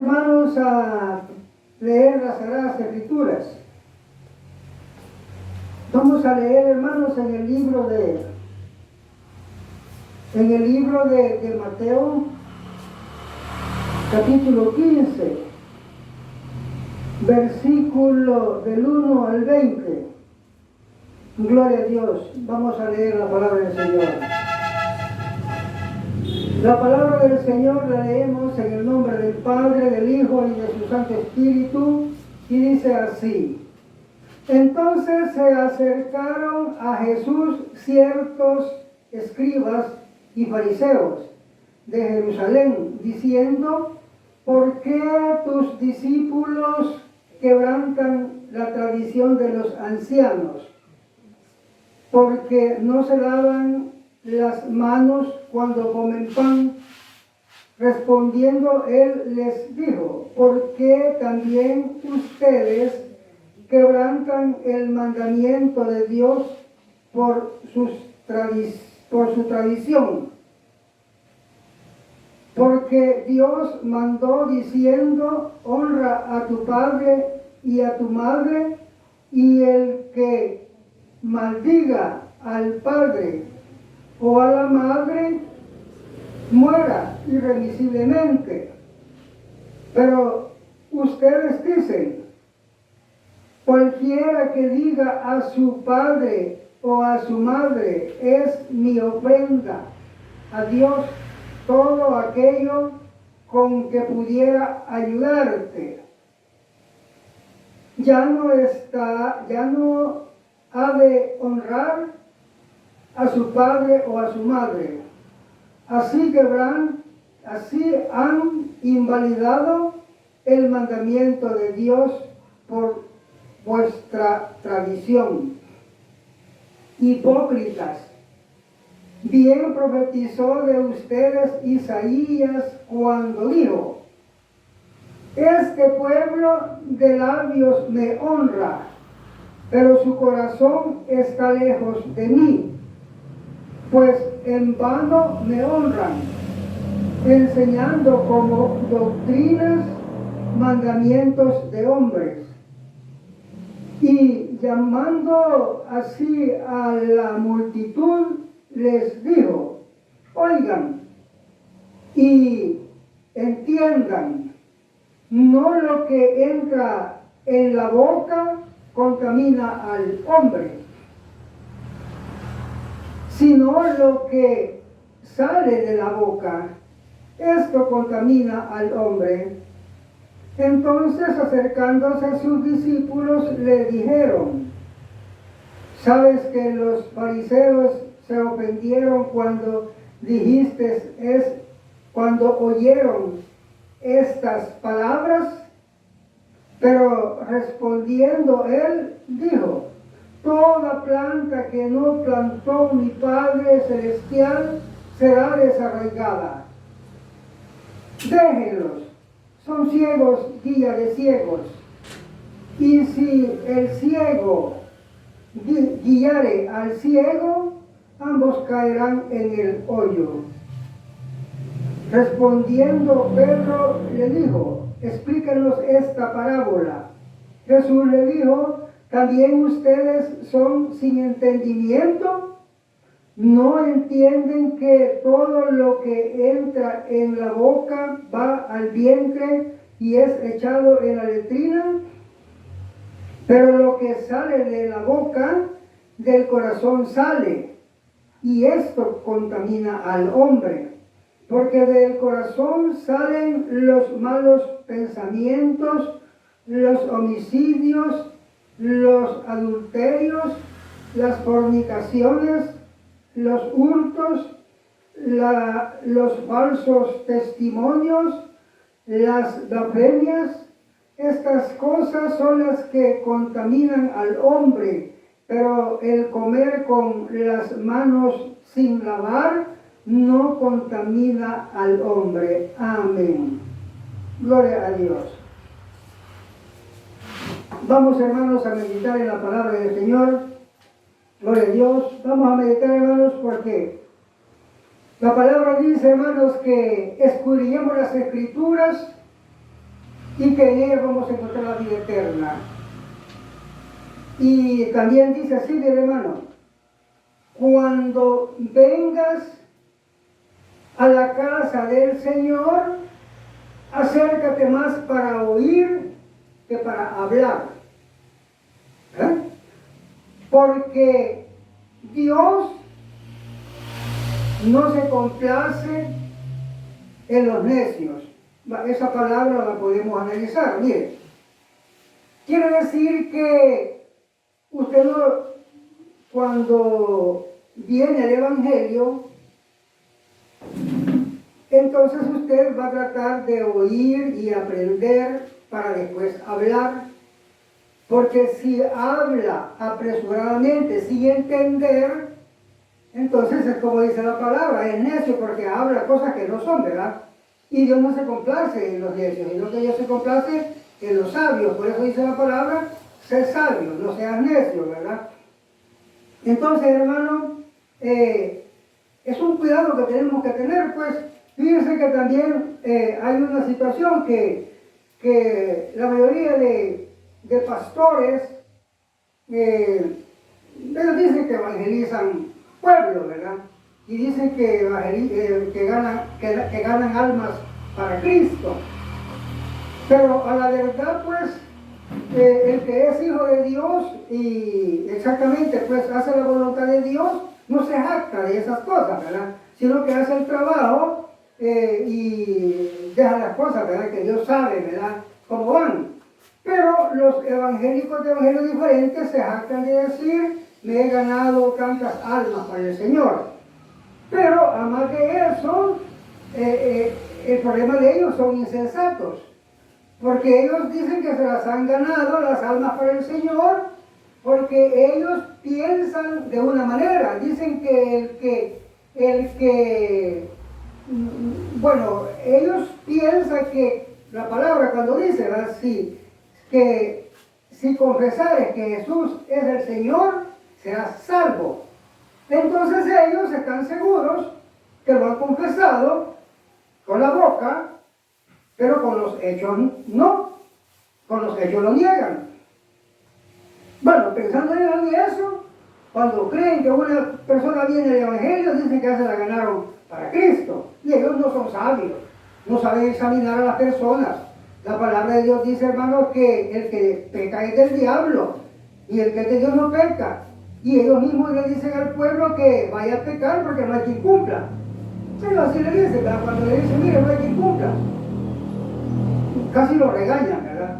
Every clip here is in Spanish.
Hermanos, a leer las Sagradas Escrituras. Vamos a leer, hermanos, en el libro de Mateo, capítulo 15, versículo del 1 al 20. Gloria a Dios. Vamos a leer la palabra del Señor. La palabra del Señor la leemos en el nombre del Padre, del Hijo y de su Santo Espíritu, y dice así: Entonces se acercaron a Jesús ciertos escribas y fariseos de Jerusalén, diciendo: ¿Por qué tus discípulos quebrantan la tradición de los ancianos? Porque no se lavan las manos cuando comen pan. Respondiendo él les dijo: ¿por qué también ustedes quebrantan el mandamiento de Dios por su tradición? Porque Dios mandó diciendo: honra a tu padre y a tu madre, y el que maldiga al padre o a la madre muera irremisiblemente. Pero ustedes dicen: cualquiera que diga a su padre o a su madre, es mi ofrenda a Dios todo aquello con que pudiera ayudarte, ya no ha de honrar a su padre o a su madre. Así han invalidado el mandamiento de Dios por vuestra tradición. Hipócritas, bien profetizó de ustedes Isaías cuando dijo: este pueblo de labios me honra, pero su corazón está lejos de mí, pues en vano me honran, enseñando como doctrinas mandamientos de hombres. Y llamando así a la multitud, les dijo: oigan y entiendan, no lo que entra en la boca contamina al hombre, sino lo que sale de la boca, esto contamina al hombre. Entonces, acercándose sus discípulos, le dijeron: ¿sabes que los fariseos se ofendieron cuando oyeron estas palabras? Pero respondiendo él, dijo: toda planta que no plantó mi Padre Celestial será desarraigada. Déjenlos, son ciegos, guía de ciegos. Y si el ciego guiare al ciego, ambos caerán en el hoyo. Respondiendo Pedro le dijo: explíquenos esta parábola. Jesús le dijo: ¿también ustedes son sin entendimiento? ¿No entienden que todo lo que entra en la boca va al vientre y es echado en la letrina? Pero lo que sale de la boca, del corazón sale, y esto contamina al hombre. Porque del corazón salen los malos pensamientos, los homicidios, los adulterios, las fornicaciones, los hurtos, los falsos testimonios, las blasfemias. Estas cosas son las que contaminan al hombre, pero el comer con las manos sin lavar no contamina al hombre. Amén. Gloria a Dios. Vamos, hermanos, a meditar en la palabra del Señor. Gloria a Dios. Vamos a meditar, hermanos, porque la palabra dice, hermanos, que escudriñemos las Escrituras y que en ella vamos a encontrar la vida eterna. Y también dice así, mi hermano, cuando vengas a la casa del Señor, acércate más para oír que para hablar. ¿Eh? Porque Dios no se complace en los necios. Esa palabra la podemos analizar. Mire, quiere decir que usted no, cuando viene el Evangelio, entonces usted va a tratar de oír y aprender para después hablar. Porque si habla apresuradamente sin entender, entonces es como dice la palabra, es necio porque habla cosas que no son, ¿verdad? Y Dios no se complace en los necios, sino que Dios se complace en los sabios. Por eso dice la palabra, sé sabio, no seas necio, ¿verdad? Entonces, hermano, es un cuidado que tenemos que tener, pues. Fíjense que también hay una situación que la mayoría de pastores, ellos dicen que evangelizan pueblos, ¿verdad? Y dicen que ganan almas para Cristo. Pero a la verdad, pues, el que es hijo de Dios y exactamente, pues, hace la voluntad de Dios, no se jacta de esas cosas, ¿verdad? Sino que hace el trabajo y deja las cosas, ¿verdad? Que Dios sabe, ¿verdad? Cómo van. Pero los evangélicos de evangelios diferentes se jactan de decir, me he ganado tantas almas para el Señor. Pero, además de eso, el problema de ellos son insensatos. Porque ellos dicen que se las han ganado las almas para el Señor, porque ellos piensan de una manera. Dicen que bueno, ellos piensan que la palabra cuando dice así, que si confesares que Jesús es el Señor, serás salvo. Entonces ellos están seguros que lo han confesado con la boca, pero con los hechos no, con los hechos lo niegan. Bueno, pensando en eso, cuando creen que una persona viene del Evangelio, dicen que ya se la ganaron para Cristo. Y ellos no son sabios, no saben examinar a las personas. La palabra de Dios dice, hermanos, que el que peca es del diablo, y el que es de Dios no peca. Y ellos mismos le dicen al pueblo que vaya a pecar porque no hay quien cumpla. Pero así le dicen, ¿verdad? Cuando le dicen, mire, no hay quien cumpla. Casi lo regañan, ¿verdad?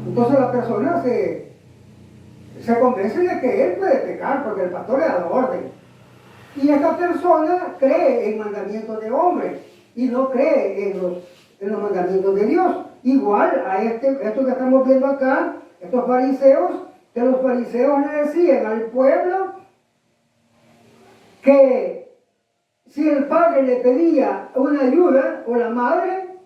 Entonces la persona se convence de que él puede pecar porque el pastor le da la orden. Y esta persona cree en mandamientos de hombres y no cree en los mandamientos de Dios. Igual a esto que estamos viendo acá, estos fariseos, que los fariseos le decían al pueblo que si el padre le pedía una ayuda o la madre,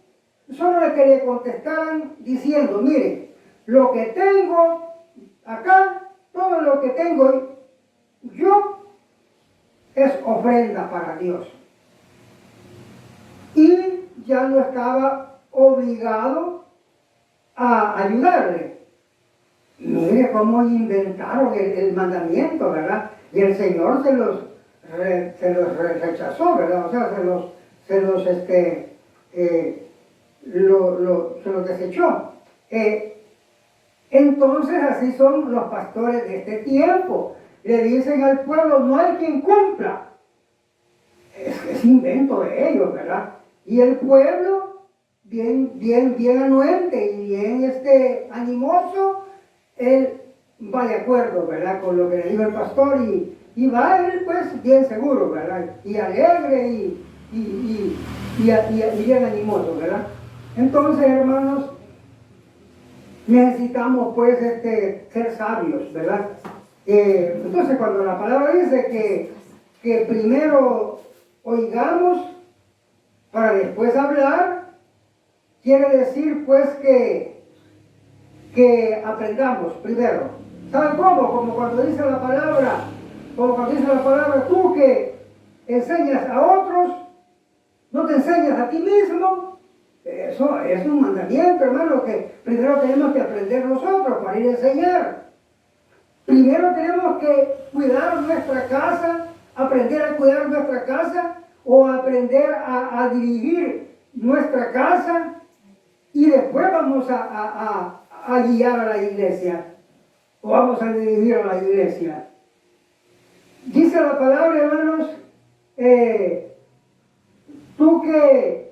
solo que le contestaran diciendo, mire, lo que tengo acá, todo lo que tengo yo es ofrenda para Dios. Y ya no estaba obligado a ayudarle. Mire cómo inventaron el mandamiento, ¿verdad? Y el Señor se los rechazó, ¿verdad? O sea, se los desechó. Entonces así son los pastores de este tiempo. Le dicen al pueblo, no hay quien cumpla. Es invento de ellos, ¿verdad? Y el pueblo, bien anuente y bien animoso, él va de acuerdo, ¿verdad? Con lo que le dijo el pastor y va él, pues, bien seguro, ¿verdad? Y alegre y bien animoso, ¿verdad? Entonces, hermanos, necesitamos, pues, ser sabios, ¿verdad? Entonces, cuando la palabra dice que primero oigamos para después hablar, quiere decir, pues, que aprendamos primero. ¿Saben cómo? Como cuando dice la palabra, tú que enseñas a otros, no te enseñas a ti mismo. Eso es un mandamiento, hermano, que primero tenemos que aprender nosotros para ir a enseñar. Primero tenemos que cuidar nuestra casa, aprender a cuidar nuestra casa o aprender a dirigir nuestra casa y después vamos a guiar a la iglesia o vamos a dirigir a la iglesia. Dice la palabra, hermanos, tú que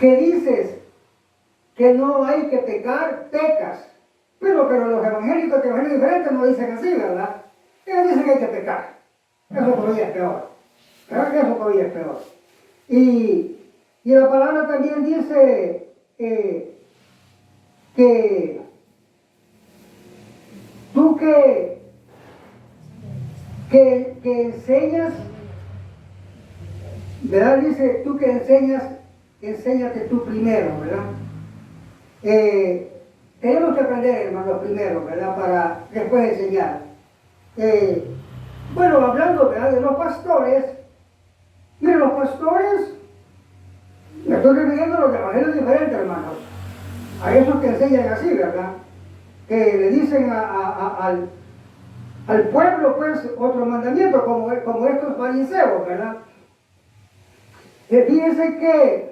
dices que no hay que pecar, pecas. Pero los evangélicos diferentes no dicen así, ¿verdad? Ellos dicen que hay que pecar. Eso todavía es peor. ¿Verdad? Eso todavía es peor. Y la palabra también dice que tú que enseñas, ¿verdad? Dice, tú que enseñas, enséñate tú primero, ¿verdad? Tenemos que aprender, hermanos, primero, ¿verdad? Para después enseñar. Bueno, hablando, ¿verdad?, de los pastores, miren, los pastores, me estoy refiriendo a los evangelios diferentes, hermanos, a esos que enseñan así, ¿verdad? Que le dicen al pueblo, pues, otro mandamiento, como estos fariseos, ¿verdad? Fíjense que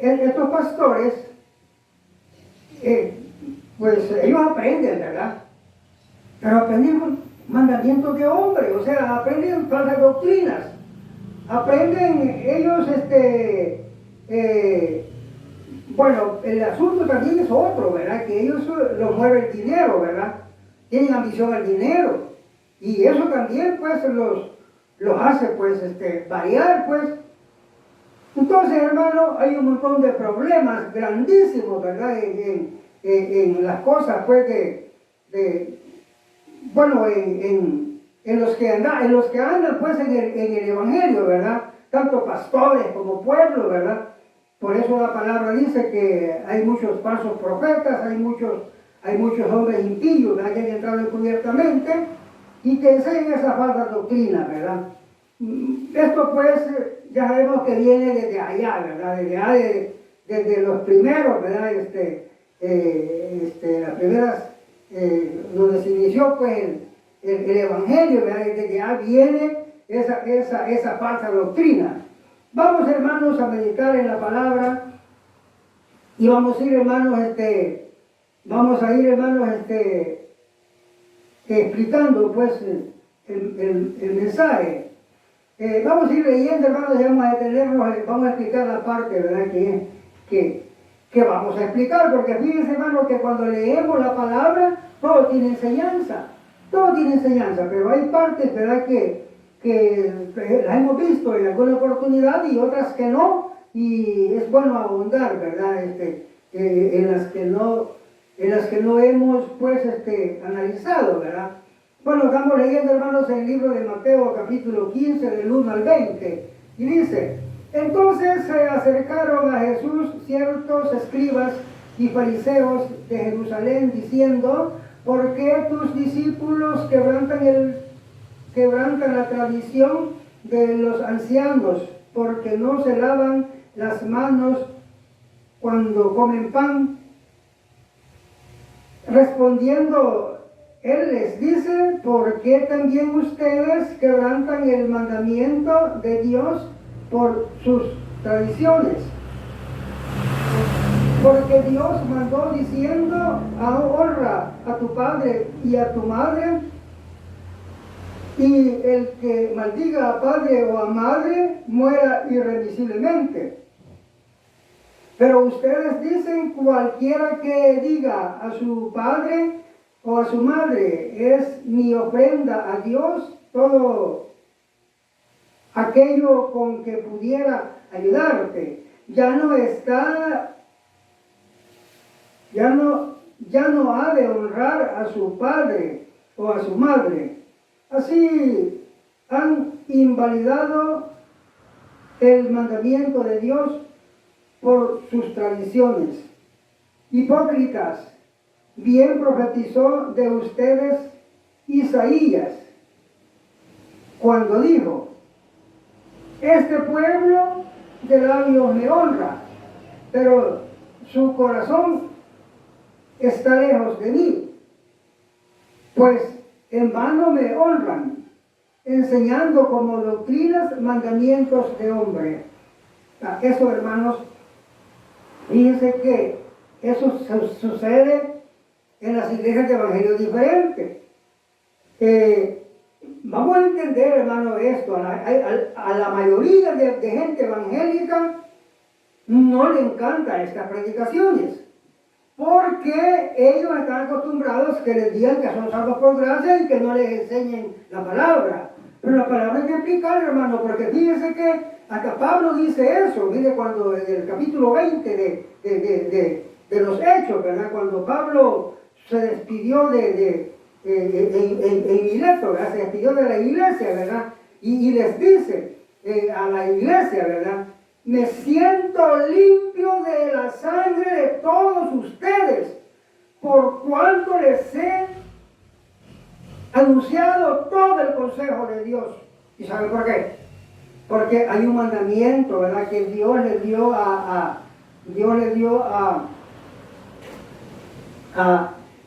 estos pastores, pues ellos aprenden, ¿verdad? Pero aprenden mandamientos de hombre, o sea, aprenden falsas doctrinas. Aprenden ellos, bueno, el asunto también es otro, ¿verdad? Que ellos los mueve el dinero, ¿verdad? Tienen ambición al dinero. Y eso también, pues, los hace, pues, variar, pues. Entonces, hermano, hay un montón de problemas grandísimos, ¿verdad? En las cosas, pues, bueno, en los que andan, pues, en el evangelio, ¿verdad? Tanto pastores como pueblo, ¿verdad? Por eso la palabra dice que hay muchos falsos profetas, hay muchos hombres impíos, ¿verdad?, que han entrado encubiertamente y que enseñan esa falsa doctrina, ¿verdad? Esto, pues, ya sabemos que viene desde allá, ¿verdad? Desde los primeros, ¿verdad? Las primeras, donde se inició, pues, el evangelio, ¿verdad? Desde allá viene esa falsa doctrina. Vamos, hermanos, a meditar en la palabra y vamos a ir, hermanos, explicando, pues, el mensaje. Vamos a ir leyendo, hermanos, y vamos a detenernos, vamos a explicar la parte, ¿verdad?, que vamos a explicar, porque fíjense, hermanos, que cuando leemos la palabra, todo tiene enseñanza, pero hay partes, ¿verdad?, que las hemos visto en alguna oportunidad y otras que no, y es bueno abundar, ¿verdad?, en las que no hemos, pues, analizado, ¿verdad? Bueno, estamos leyendo, hermanos, el libro de Mateo, capítulo 15, del 1 al 20, y dice: entonces se acercaron a Jesús ciertos escribas y fariseos de Jerusalén, diciendo: ¿por qué tus discípulos quebrantan la tradición de los ancianos, porque no se lavan las manos cuando comen pan? Respondiendo, él les dice: ¿por qué también ustedes quebrantan el mandamiento de Dios por sus tradiciones? Porque Dios mandó diciendo: honra a tu padre y a tu madre, y el que maldiga a padre o a madre muera irremisiblemente. Pero ustedes dicen: cualquiera que diga a su padre o a su madre, es mi ofrenda a Dios, todo aquello con que pudiera ayudarte, ya no ha de honrar a su padre o a su madre. Así han invalidado el mandamiento de Dios por sus tradiciones. Hipócritas, bien profetizó de ustedes Isaías. cuando dijo, este pueblo de labios me honra, pero su corazón está lejos de mí, pues en vano me honran, enseñando como doctrinas mandamientos de hombre. Eso, hermanos, fíjense que eso sucede en las iglesias de evangelio diferentes. Vamos a entender, hermano, esto. A la mayoría de gente evangélica no le encantan estas predicaciones, porque ellos están acostumbrados que les digan que son salvos por gracia y que no les enseñen la palabra. Pero la palabra hay que explicar, hermano, porque fíjense que hasta Pablo dice eso. Mire, cuando en el capítulo 20 de los Hechos, ¿verdad? Cuando Pablo se despidió en Mileto, ¿verdad? Se despidió de la iglesia, ¿verdad? Y les dice a la iglesia, ¿verdad? Me siento limpio de la sangre de todos ustedes, por cuanto les he anunciado todo el consejo de Dios. ¿Y sabe por qué? Porque hay un mandamiento, ¿verdad? Que Dios le dio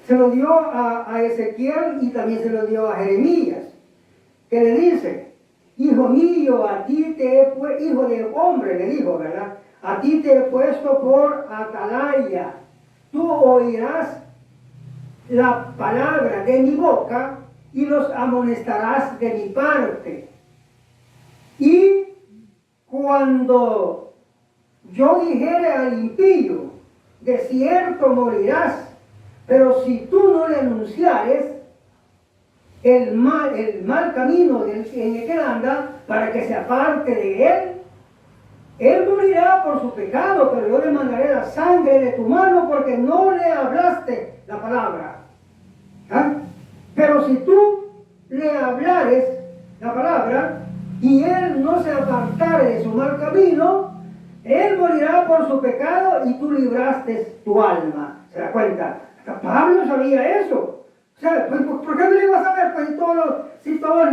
se lo dio a Ezequiel y también se lo dio a Jeremías, que le dice, hijo mío, a ti te he puesto, hijo de hombre, le dijo, ¿verdad? A ti te he puesto por atalaya. Tú oirás la palabra de mi boca y los amonestarás de mi parte. Y cuando yo dijere al impío, de cierto morirás, pero si tú no le anunciares el mal camino en el que anda, para que se aparte de él morirá por su pecado, pero yo le mandaré la sangre de tu mano porque no le hablaste la palabra. ¿Ah? Pero si tú le hablares la palabra y él no se apartare de su mal camino, él morirá por su pecado y tú libraste tu alma. ¿Se da cuenta? Hasta Pablo sabía eso. O sea, pues, ¿por qué no le iba a saber? Pues si todos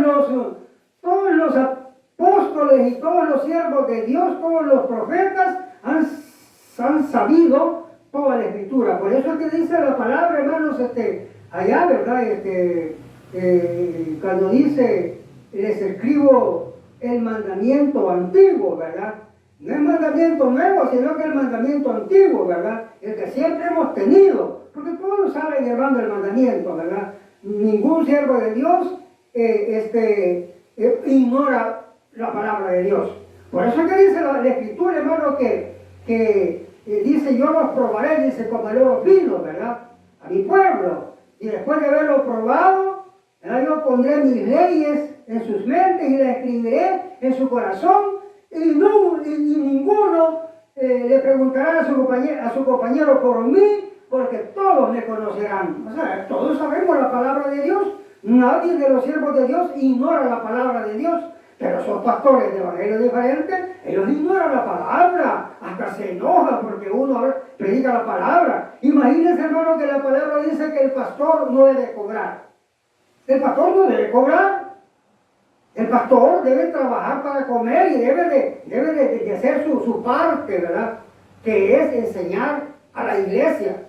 los apóstoles y todos los siervos de Dios, todos los profetas han sabido toda la escritura. Por eso es que dice la palabra, hermanos, allá, ¿verdad? Cuando dice, les escribo el mandamiento antiguo, ¿verdad? No es mandamiento nuevo, sino que el mandamiento antiguo, ¿verdad? El que siempre hemos tenido. Porque todos saben, hermano, el mandamiento, ¿verdad? Ningún siervo de Dios ignora la palabra de Dios. Por eso es que dice la Escritura, hermano, que dice, yo los probaré, dice, como el oro fino, ¿verdad? A mi pueblo. Y después de haberlo probado, ¿verdad? Yo pondré mis leyes en sus mentes y las escribiré en su corazón. Y ninguno le preguntará a su compañero por mí, porque todos me conocerán. O sea, todos sabemos la palabra de Dios. Nadie de los siervos de Dios ignora la palabra de Dios. Pero son pastores de evangelio diferentes, ellos ignoran la palabra, hasta se enojan porque uno predica la palabra. Imagínense, hermano, que la palabra dice que el pastor no debe cobrar. El pastor no debe cobrar. El pastor debe trabajar para comer y debe de hacer su parte, ¿verdad? Que es enseñar a la iglesia.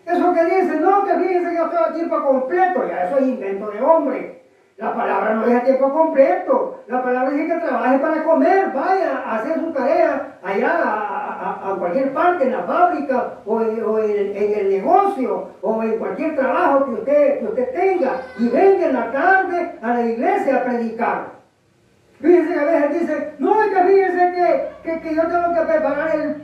Eso que dice, no, que fíjense que yo estoy a tiempo completo, ya eso es invento de hombre. La palabra no es a tiempo completo. La palabra dice que trabaje para comer, vaya a hacer su tarea allá a cualquier parte, en la fábrica o en el negocio o en cualquier trabajo que usted tenga, y venga en la tarde a la iglesia a predicar. Fíjense que a veces dicen, no, es que fíjense que yo tengo que preparar el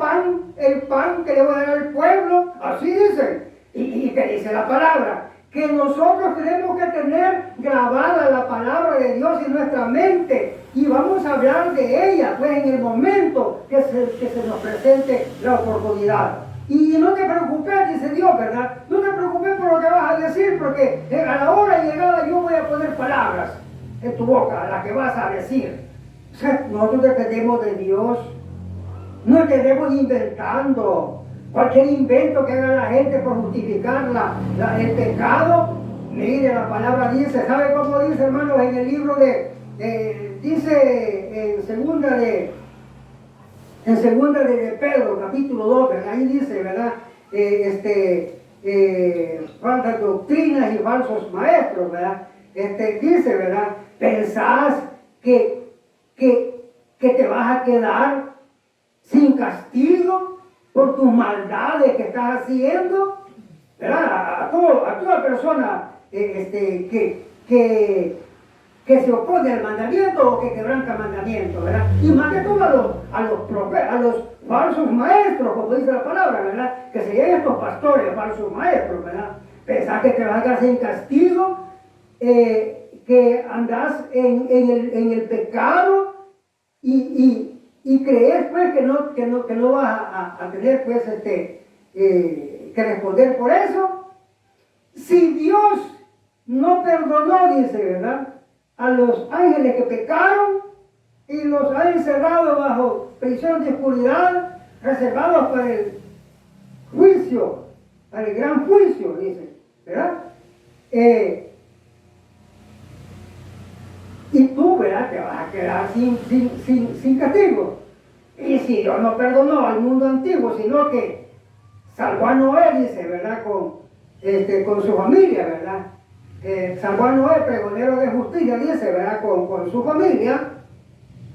pan que le voy a dar al pueblo. Así dicen. Y que dice la palabra, que nosotros tenemos que tener grabada la palabra de Dios en nuestra mente y vamos a hablar de ella pues en el momento que se nos presente la oportunidad. Y no te preocupes, dice Dios, ¿verdad? No te preocupes por lo que vas a decir, porque a la hora llegada yo voy a poner palabras en tu boca, las que vas a decir. O sea, nosotros dependemos de Dios, no quedemos inventando. Cualquier invento que haga la gente por justificar el pecado, mire, la palabra dice, ¿sabe cómo dice, hermanos, en el libro de dice en segunda de Pedro, capítulo 2, ¿verdad? Ahí dice, ¿verdad? Falsas doctrinas y falsos maestros, ¿verdad? Dice, ¿verdad? ¿Pensás que te vas a quedar sin castigo por tus maldades que estás haciendo? ¿Verdad? A toda persona que se opone al mandamiento o que quebranta mandamiento, ¿verdad? Y más que todo a los falsos maestros, como dice la palabra, ¿verdad? Que serían estos pastores, falsos maestros, ¿verdad? Pensás que te vas a quedar sin castigo, que andás en el pecado y crees pues que no vas a tener pues que responder por eso. Si Dios no perdonó, dice, ¿verdad?, a los ángeles que pecaron y los ha encerrado bajo prisión de oscuridad, reservados para el juicio, para el gran juicio, dice, ¿verdad? Y tú, ¿verdad?, te vas a quedar sin castigo. Y si Dios no perdonó al mundo antiguo, sino que salvó a Noé, dice, ¿verdad?, con su familia, ¿verdad? Salvó a Noé, pregonero de justicia, dice, ¿verdad?, con su familia,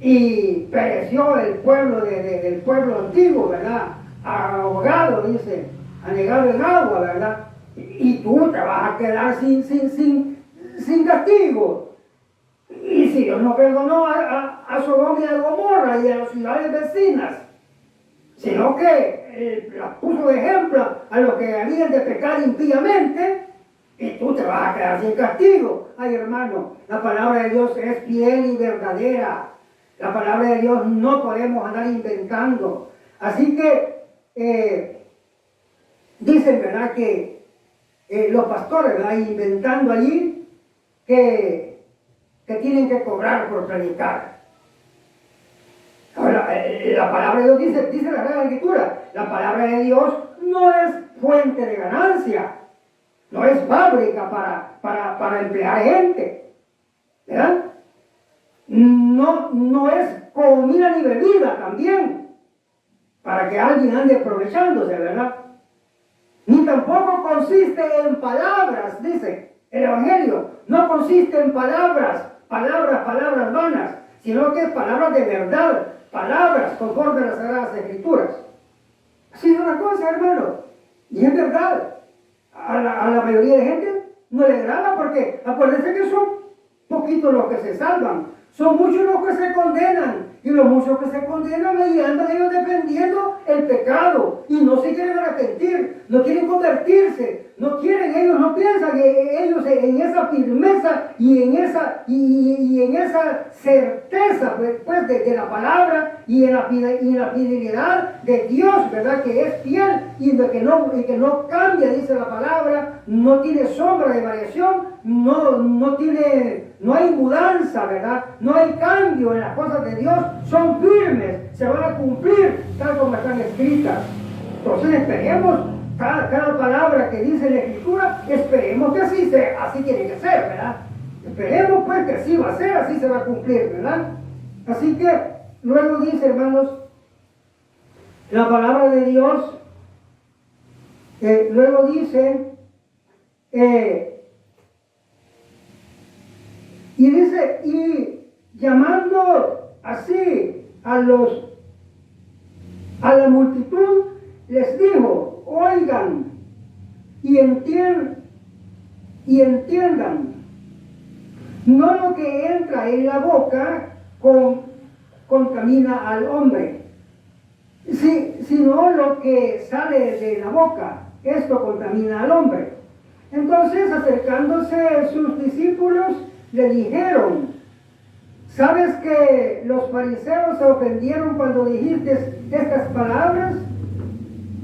y pereció el pueblo del pueblo antiguo, ¿verdad?, ahogado, dice, anegado en agua, ¿verdad? Y tú te vas a quedar sin castigo. Y si Dios no perdonó a Sodoma y a Gomorra y a las ciudades vecinas, sino que las puso de ejemplo a los que habían de pecar impíamente, y tú te vas a quedar sin castigo. Ay, hermano, la palabra de Dios es fiel y verdadera. La palabra de Dios no podemos andar inventando. Así que dicen, ¿verdad?, que los pastores, ¿verdad?, inventando allí que tienen que cobrar por predicar. Ahora, la palabra de Dios dice la Sagrada Escritura, la palabra de Dios no es fuente de ganancia, no es fábrica para emplear gente, ¿verdad? No es comida ni bebida también, para que alguien ande aprovechándose, ¿verdad? Ni tampoco consiste en palabras, dice el Evangelio, no consiste en palabras vanas, sino que es palabras de verdad, palabras conforme a las Sagradas Escrituras. Así es una cosa, hermano, y es verdad. A la mayoría de gente no le agrada, porque acuérdense que son poquitos los que se salvan, son muchos los que se condenan, y los muchos que se condenan ahí andan ellos defendiendo el pecado y no se quieren arrepentir, no quieren convertirse, no piensan que ellos en esa firmeza y en esa certeza pues de la palabra y en la fidelidad de Dios, ¿verdad?, que es fiel y que no cambia, dice la palabra, no tiene sombra de variación, no hay mudanza, ¿verdad? No hay cambio en las cosas de Dios, son firmes, se van a cumplir tal como están escritas. Entonces esperemos cada palabra que dice la Escritura, esperemos que así tiene que ser, ¿verdad? Esperemos pues que así va a ser, así se va a cumplir, ¿verdad? Así que luego dice, hermanos, la palabra de Dios, luego dice, y llamando así a la multitud, les dijo, oigan y entiendan, no lo que entra en la boca contamina al hombre, sino lo que sale de la boca, esto contamina al hombre. Entonces, acercándose sus discípulos, le dijeron, ¿sabes que los fariseos se ofendieron cuando dijiste estas palabras?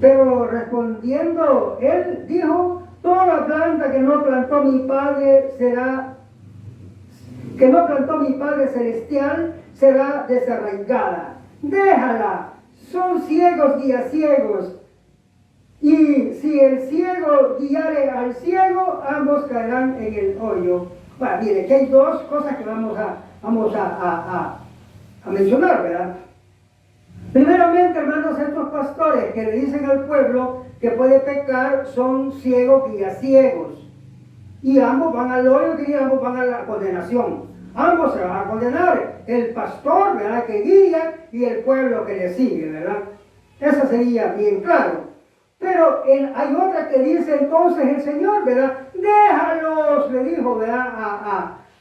Pero respondiendo, él dijo, toda planta que no plantó mi Padre celestial será desarraigada. Déjala, son ciegos guía ciegos. Y si el ciego guiare al ciego, ambos caerán en el hoyo. Bueno, mire, que hay dos cosas que vamos vamos a mencionar, ¿verdad? Primeramente, hermanos, estos pastores que le dicen al pueblo que puede pecar son ciegos guías ciegos. Y ambos van al hoyo y ambos van a la condenación. Ambos se van a condenar. El pastor, ¿verdad?, que guía, y el pueblo que le sigue, ¿verdad? Eso sería bien claro. Pero hay otra que dice entonces el Señor, ¿verdad? Déjalos, le dijo, ¿verdad?,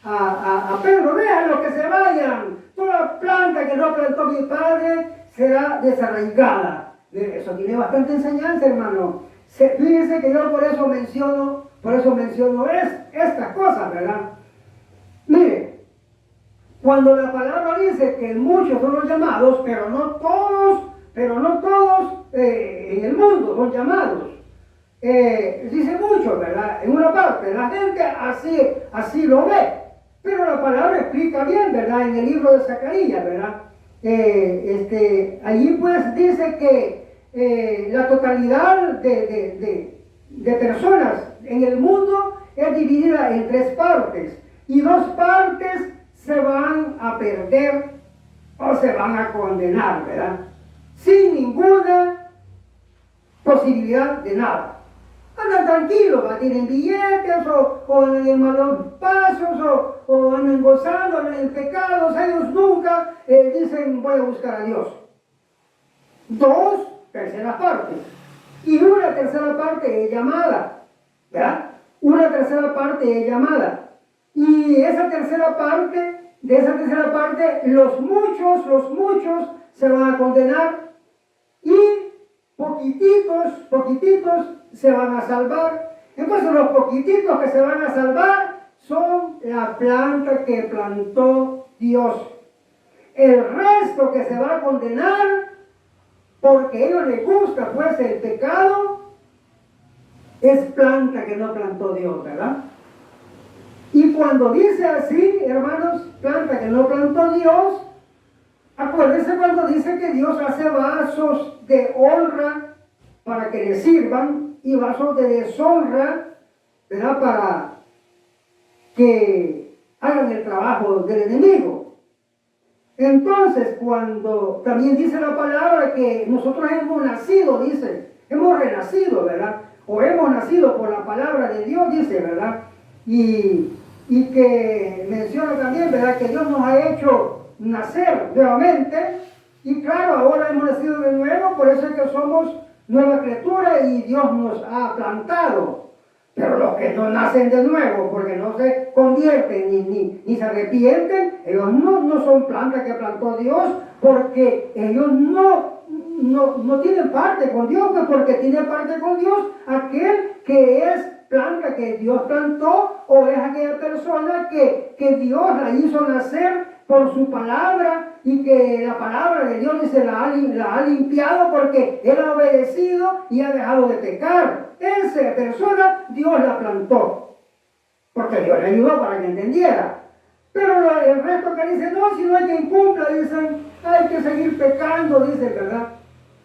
a Pedro, déjalos que se vayan. Toda planta que no plantó mi padre será desarraigada. Eso tiene bastante enseñanza, hermano. Fíjense que yo por eso menciono estas cosas, ¿verdad? Mire, cuando la palabra dice que muchos son los llamados, pero no todos en el mundo son llamados. Dice muchos, ¿verdad? En una parte, la gente así lo ve, pero la palabra explica bien, ¿verdad? En el libro de Zacarías, ¿verdad? Allí pues dice que la totalidad de personas en el mundo es dividida en 3 partes, y 2 partes se van a perder o se van a condenar, ¿verdad? Sin ninguna posibilidad de nada. Andan tranquilos, tienen billetes o andan en malos pasos o andan gozando, andan en pecados. Ellos nunca dicen voy a buscar a Dios. 2 terceras partes. Y una tercera parte es llamada, ¿verdad? Una tercera parte es llamada. Y de esa tercera parte, los muchos se van a condenar, y poquititos se van a salvar. Entonces los poquititos que se van a salvar son la planta que plantó Dios. El resto que se va a condenar, porque a ellos les gusta pues el pecado, es planta que no plantó Dios, ¿verdad? Y cuando dice así, hermanos, planta que no plantó Dios, acuérdense cuando dice que Dios hace vasos de honra para que le sirvan y vasos de deshonra, ¿verdad?, para que hagan el trabajo del enemigo. Entonces, cuando también dice la palabra que nosotros hemos nacido, dice, hemos renacido, ¿verdad? O hemos nacido por la palabra de Dios, dice, ¿verdad? Y que menciona también, ¿verdad?, que Dios nos ha hecho nacer nuevamente, y claro, ahora hemos nacido de nuevo, por eso es que somos nueva criatura y Dios nos ha plantado. Pero los que no nacen de nuevo, porque no se convierten ni se arrepienten, ellos no son plantas que plantó Dios, porque ellos no tienen parte con Dios, pues porque tiene parte con Dios aquel que es planta que Dios plantó, o es aquella persona que Dios la hizo nacer por su palabra, y que la palabra de Dios dice la ha limpiado porque él ha obedecido y ha dejado de pecar. Esa persona Dios la plantó, porque Dios le ayudó para que entendiera. Pero el resto que dice, no, si no hay quien cumpla, dicen, hay que seguir pecando, dicen, ¿verdad?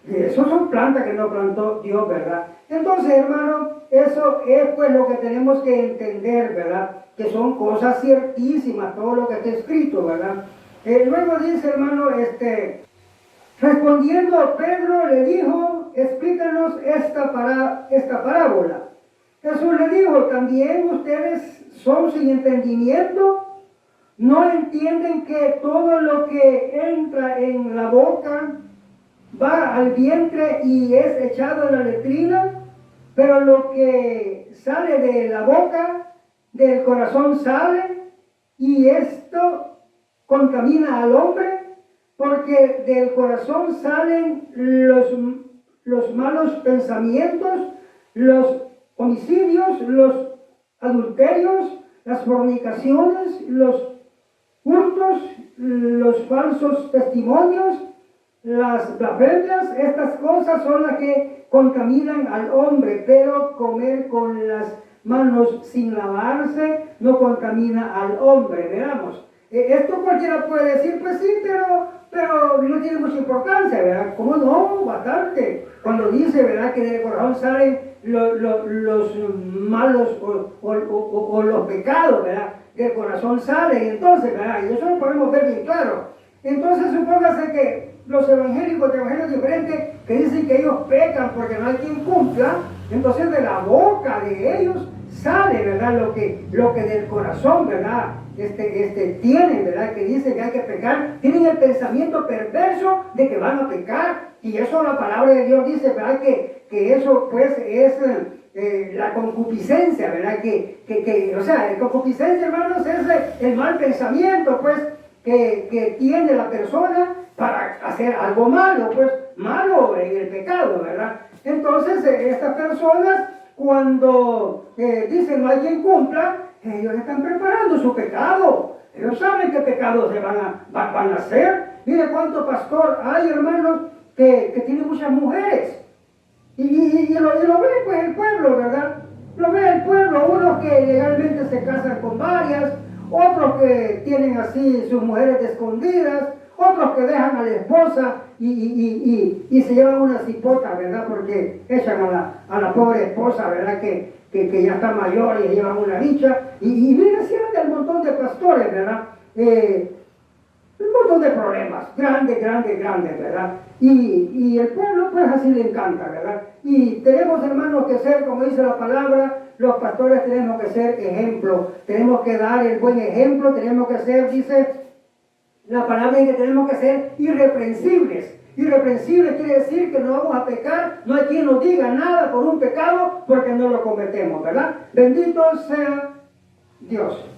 Y eso son plantas que no plantó Dios, ¿verdad? Entonces, hermano, eso es pues lo que tenemos que entender, ¿verdad? Que son cosas ciertísimas, todo lo que está escrito, ¿verdad? Luego dice, hermano, respondiendo Pedro le dijo, explícanos esta parábola. Jesús le dijo, ¿también ustedes son sin entendimiento? ¿No entienden que todo lo que entra en la boca va al vientre y es echado en la letrina? Pero lo que sale de la boca, del corazón sale, y esto contamina al hombre, porque del corazón salen los malos pensamientos, los homicidios, los adulterios, las fornicaciones, los hurtos, los falsos testimonios, las blasfemias. Estas cosas son las que contaminan al hombre, pero comer con las manos sin lavarse no contamina al hombre. Veamos. Esto cualquiera puede decir, pues sí, pero no tiene mucha importancia, ¿verdad? ¿Cómo no? Bastante. Cuando dice, ¿verdad?, que del corazón salen los malos o los pecados, ¿verdad? del corazón sale. Y entonces, ¿verdad? Y eso lo podemos ver bien claro. Entonces, supóngase que los evangélicos de evangelios diferentes que dicen que ellos pecan porque no hay quien cumpla, entonces de la boca de ellos sale, ¿verdad? Lo que del corazón, ¿verdad? Tienen, ¿verdad? Que dicen que hay que pecar, tienen el pensamiento perverso de que van a pecar, y eso la palabra de Dios dice, ¿verdad? Que eso pues es la concupiscencia, ¿verdad? O sea, la concupiscencia, hermanos, es el mal pensamiento, pues, que tiene la persona para hacer algo malo, pues, malo en el pecado, ¿verdad? Entonces, estas personas, cuando dicen no hay quien cumpla, ellos están preparando su pecado. Ellos saben qué pecados se van a hacer. Mire cuánto pastor hay, hermanos, que tiene muchas mujeres. Y lo ve pues el pueblo, ¿verdad? Lo ve el pueblo, unos que legalmente se casan con varias, otros que tienen así sus mujeres escondidas, otros que dejan a la esposa y se llevan una cipota, ¿verdad? Porque echan a la pobre esposa, ¿verdad? Que ya está mayor y llevan una dicha. Y miren, así anda el montón de pastores, ¿verdad? Un montón de problemas, grandes, ¿verdad? Y el pueblo pues así le encanta, ¿verdad? Y tenemos, hermanos, que ser, como dice la palabra, los pastores tenemos que ser ejemplo, tenemos que dar el buen ejemplo, tenemos que ser, dice la palabra, que tenemos que ser irreprensibles. Irreprensible quiere decir que no vamos a pecar, no hay quien nos diga nada por un pecado porque no lo cometemos, ¿verdad? Bendito sea Dios.